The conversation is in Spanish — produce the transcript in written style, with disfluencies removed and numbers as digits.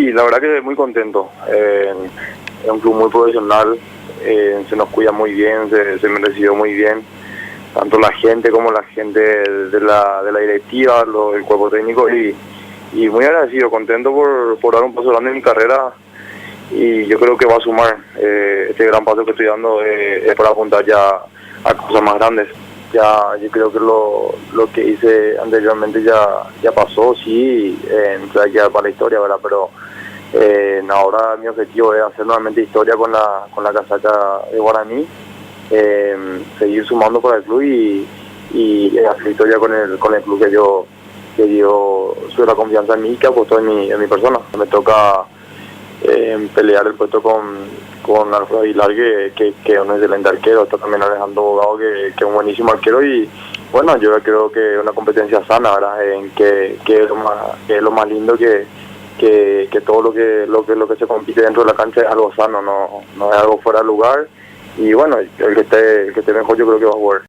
Sí, la verdad que muy contento. Es un club muy profesional, se nos cuida muy bien, se me recibió muy bien, tanto la gente como la gente de la directiva, el cuerpo técnico y muy agradecido, contento por dar un paso grande en mi carrera y yo creo que va a sumar este gran paso que estoy dando es para apuntar ya a cosas más grandes. Ya yo creo que lo que hice anteriormente ya pasó, sí, ya queda para la historia, ¿verdad? Pero ahora mi objetivo es hacer nuevamente historia con la casaca de Guaraní, seguir sumando para el club y hacer historia con el club que dio la confianza en mí y que apostó en mi persona. Me toca pelear el puesto con Alfredo Aguilar, que es un excelente arquero. Está también Alejandro Bogado, que es un buenísimo arquero. Y bueno, yo creo que es una competencia sana, ¿verdad? En que es lo más lindo que todo lo que se compite dentro de la cancha es algo sano, no es algo fuera de lugar. Y bueno, el que esté mejor yo creo que va a jugar.